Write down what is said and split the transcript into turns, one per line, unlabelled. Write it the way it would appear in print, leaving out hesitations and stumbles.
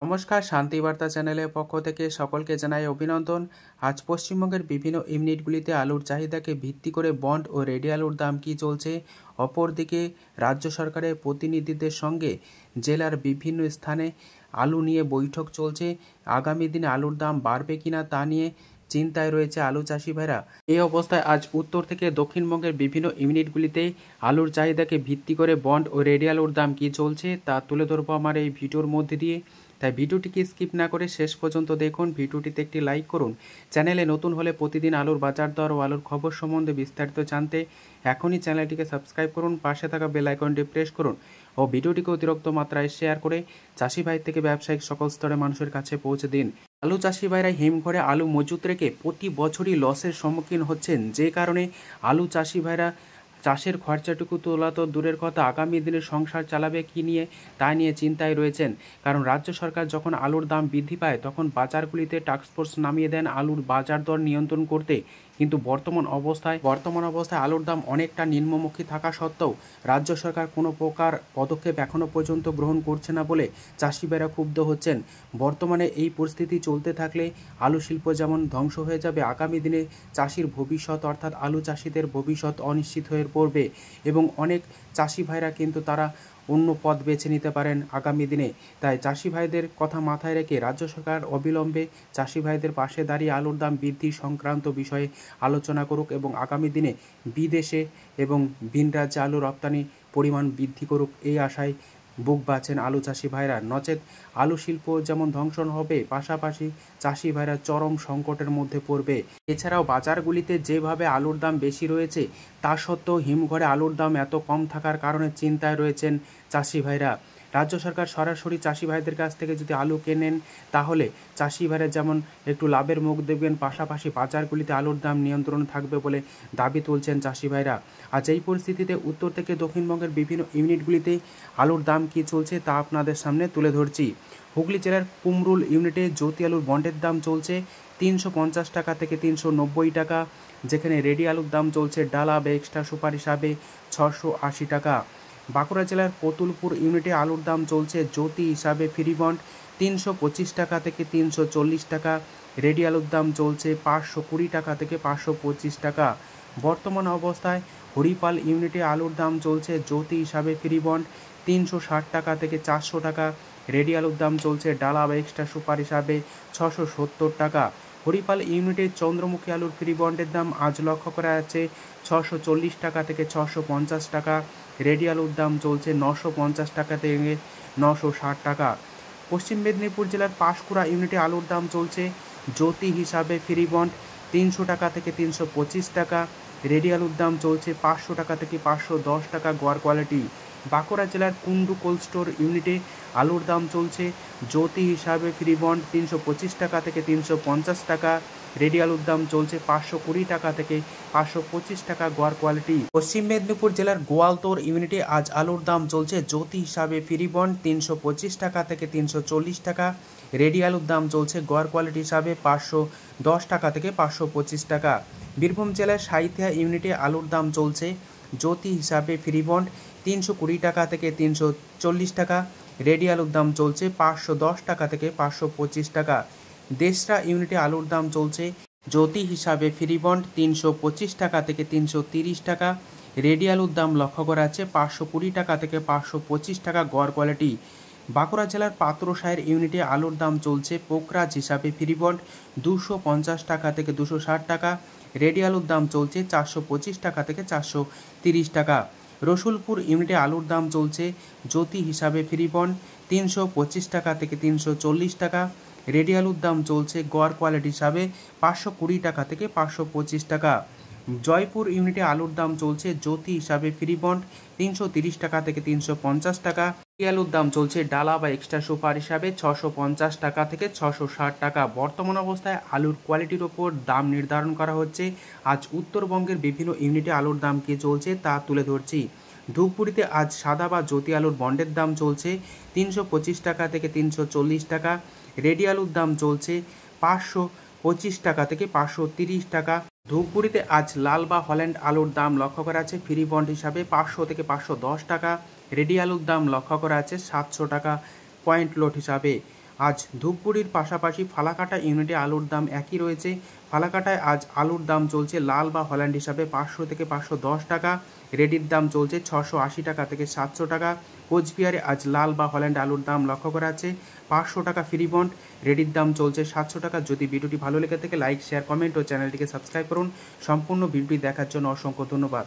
নমস্কার, শান্তিবার্তা চ্যানেলের পক্ষ থেকে সকলকে জানাই অভিনন্দন। আজ পশ্চিমবঙ্গের বিভিন্ন ইউনিটগুলিতে আলুর চাহিদাকে ভিত্তি করে বন্ড ও রেডি আলুর দাম কী চলছে, অপরদিকে রাজ্য সরকারের প্রতিনিধিদের সঙ্গে জেলার বিভিন্ন স্থানে আলু নিয়ে বৈঠক চলছে। আগামী দিনে আলুর দাম বাড়বে কিনা তা নিয়ে চিন্তায় রয়েছে আলু চাষি ভাইরা। এই অবস্থায় আজ উত্তর থেকে দক্ষিণবঙ্গের বিভিন্ন ইউনিটগুলিতে আলুর চাহিদাকে ভিত্তি করে বন্ড ও রেডি আলুর দাম কী চলছে তা তুলে ধরবো আমার এই ভিডিওর মধ্যে দিয়ে। তাই ভিডিওটিকে স্কিপ না করে শেষ পর্যন্ত দেখুন। ভিডিওটিতে একটি লাইক করুন। চ্যানেলে নতুন হলে প্রতিদিন আলুর বাজার দর ও আলুর খবর সম্বন্ধে বিস্তারিত জানতে এখনই চ্যানেলটিকে সাবস্ক্রাইব করুন, পাশে থাকা বেল আইকনটি প্রেস করুন ও ভিডিওটিকে অতিরিক্ত মাত্রায় শেয়ার করে চাষি ভাই থেকে ব্যবসায়িক সকল স্তরের মানুষের কাছে পৌঁছে দিন। আলু চাষি ভাইরা হিমঘরে আলু মজুত রেখে প্রতি বছরই লসের সম্মুখীন হচ্ছেন, যে কারণে আলু চাষি ভাইরা চাষের খরচাটুকু তোলা তো দূরের কথা, আগামী দিনে সংসার চালাবে কি নিয়ে তা নিয়ে চিন্তায় রয়েছেন। কারণ রাজ্য সরকার যখন আলুর দাম বৃদ্ধি পায় তখন বাজারগুলিতে টাস্কফোর্স নামিয়ে দেন আলুর বাজার দর নিয়ন্ত্রণ করতে। কিন্তু বর্তমান অবস্থায় আলুর দাম অনেকটা নিম্নমুখী থাকা সত্ত্বেও রাজ্য সরকার কোনো প্রকার পদক্ষেপ এখনও পর্যন্ত গ্রহণ করছে না বলে চাষিভাইরা ক্ষুব্ধ হচ্ছেন। বর্তমানে এই পরিস্থিতি চলতে থাকলে আলু শিল্প যেমন ধ্বংস হয়ে যাবে, আগামী দিনে চাষির ভবিষ্যৎ অর্থাৎ আলু চাষিদের ভবিষ্যৎ অনিশ্চিত হয়ে পড়বে এবং অনেক চাষি ভাইরা কিন্তু তারা অন্য পথ বেছে নিতে পারেন আগামী দিনে। তাই চাষি ভাইদের কথা মাথায় রেখে রাজ্য সরকার অবিলম্বে চাষি ভাইদের পাশে দাঁড়িয়ে আলুর দাম বৃদ্ধি সংক্রান্ত বিষয়ে আলোচনা করুক এবং আগামী দিনে বিদেশে এবং ভিন রাজ্যে আলু রপ্তানি পরিমাণ বৃদ্ধি করুক, এই আশায় বুক বাঁচেন আলু চাষি ভাইরা। নচেত আলু শিল্প যেমন ধ্বংস হবে, পাশাপাশি চাষি ভাইরা চরম সংকটের মধ্যে পড়বে। এছাড়াও বাজারগুলিতে যেভাবে আলুর দাম বেশি রয়েছে তা সত্ত্বেও হিমঘরে আলুর দাম এত কম থাকার কারণে চিন্তায় রয়েছেন চাষি ভাইরা। রাজ্য সরকার সরাসরি চাষি ভাইদের কাছ থেকে যদি আলু কেনেন তাহলে চাষি ভাইরা যেমন একটু লাভের মুখ দেখবেন, পাশাপাশি বাজারগুলিতে আলুর দাম নিয়ন্ত্রণ থাকবে বলে দাবি তুলছেন চাষি ভাইরা। আজ এই পরিস্থিতিতে উত্তর থেকে দক্ষিণবঙ্গের বিভিন্ন ইউনিটগুলিতে আলুর দাম কী চলছে তা আপনাদের সামনে তুলে ধরছি। হুগলি জেলার কুমরুল ইউনিটে জ্যোতি আলুর বন্ডের দাম চলছে 350 টাকা থেকে 390 টাকা, যেখানে রেডি আলুর দাম চলছে ডালা বা এক্সট্রা সুপার হিসাবে 680 টাকা। বাঁকুড়া জেলার কতুলপুর ইউনিটে আলুর দাম চলছে জ্যোতি হিসাবে ফ্রি বন্ড 325 টাকা থেকে 340 টাকা, রেডি আলুর দাম চলছে 520 টাকা থেকে 525 টাকা। বর্তমান অবস্থায় হরিপাল ইউনিটে আলুর দাম চলছে জ্যোতি হিসাবে ফ্রি বন্ড 360 টাকা থেকে 400 টাকা, রেডি আলুর দাম চলছে ডালা বা এক্সট্রা সুপার হিসাবে 670 টাকা। হরিপাল ইউনিটের চন্দ্রমুখী আলুর ফ্রি বন্ডের দাম আজ লক্ষ্য করা যাচ্ছে 640 টাকা থেকে 650 টাকা, রেডি আলুর দাম চলছে 950 টাকা থেকে 960 টাকা। পশ্চিম মেদিনীপুর জেলার পাঁশকুড়া ইউনিটে আলুর দাম চলছে জ্যোতি হিসাবে ফ্রি বন্ড 300 টাকা থেকে 325 টাকা, রেডি আলুর দাম চলছে 500 টাকা থেকে 510 টাকা গড় কোয়ালিটি। বাঁকুড়া জেলার কুন্ডু কোল্ড স্টোর ইউনিটে আলুর দাম চলছে জ্যোতি হিসাবে ফ্রি বন্ড 325 টাকা থেকে 350 টাকা, রেডি আলুর দাম চলছে 520 টাকা থেকে 525 টাকা গড় কোয়ালিটি। পশ্চিম মেদিনীপুর জেলার গোয়ালতোড় ইউনিটে আজ আলুর দাম চলছে জ্যোতি হিসাবে ফ্রি বন্ড 325 টাকা থেকে 340 টাকা, রেডি আলুর দাম চলছে গড় কোয়ালিটি হিসাবে 510 টাকা থেকে 525 টাকা। বীরভূম জেলার সাঁইথিয়া ইউনিটে আলুর দাম চলছে জ্যোতি হিসাবে ফ্রি বন্ড 320 টাকা থেকে 340 টাকা, রেডি আলুর দাম চলছে 510 টাকা থেকে 525 টাকা। দেশরা ইউনিটে আলুর দাম চলছে জ্যোতি হিসাবে ফ্রি বন্ড 325 টাকা থেকে 330 টাকা, রেডি আলুর দাম লক্ষ্য করা যাচ্ছে 520 টাকা থেকে 525 টাকা গড় কোয়ালিটি। বাঁকুড়া জেলার পাত্রসাহের ইউনিটে আলুর দাম চলছে পোকরাজ হিসাবে ফ্রি বন্ড 250 টাকা থেকে 260 টাকা, রেডি আলুর দাম চলছে 425 টাকা থেকে 430 টাকা। রসুলপুর ইউনিটে আলুর দাম চলছে জ্যোতি হিসাবে ফ্রি বন্ড 325 টাকা থেকে 340 টাকা, রেডি আলুর দাম চলছে গড় কোয়ালিটি হিসাবে 520 টাকা থেকে 525 টাকা। জয়পুর ইউনিটে আলুর দাম চলছে জ্যোতি হিসাবে ফ্রি বন্ড 330 টাকা থেকে 350 টাকা, রেডি আলুর দাম চলছে ডালা বা এক্সট্রা সুপার হিসাবে 650 টাকা থেকে 660 টাকা। বর্তমান অবস্থায় আলুর কোয়ালিটির ওপর দাম নির্ধারণ করা হচ্ছে। আজ উত্তরবঙ্গের বিভিন্ন ইউনিটে আলুর দাম কী চলছে তা তুলে ধরছি। ধূপগুড়িতে আজ সাদা বা জ্যোতি আলুর বন্ডের দাম চলছে 325 টাকা থেকে 340 টাকা, রেডি আলুর দাম চলছে 525 টাকা থেকে 530 টাকা। ধূপগুড়িতে আজ লাল বা হল্যান্ড আলুর দাম লক্ষ্য করা আছে ফ্রি বন্ড হিসাবে 500 থেকে 510 টাকা, রেডি আলুর দাম লক্ষ্য করা আছে 700 টাকা পয়েন্ট লোড হিসাবে। আজ ধূপগুড়ির পাশাপাশি ফালাকাটা ইউনিটে আলুর দাম একই রয়েছে। ফালাকাটায় আজ আলুর দাম চলছে লাল বা হল্যান্ড হিসাবে 500 থেকে 510 টাকা, রেডির দাম চলছে 680 টাকা থেকে 700 টাকা। কোচবিহারে আজ লাল বা হল্যান্ড আলুর দাম লক্ষ্য করা আছে 500 টাকা ফ্রি বন্ড, রেডির দাম চলছে 700 টাকা। যদি ভিডিওটি ভালো লেগে থাকে লাইক, শেয়ার, কমেন্ট ও চ্যানেলটিকে সাবস্ক্রাইব করুন। সম্পূর্ণ ভিডিওটি দেখার জন্য অসংখ্য ধন্যবাদ।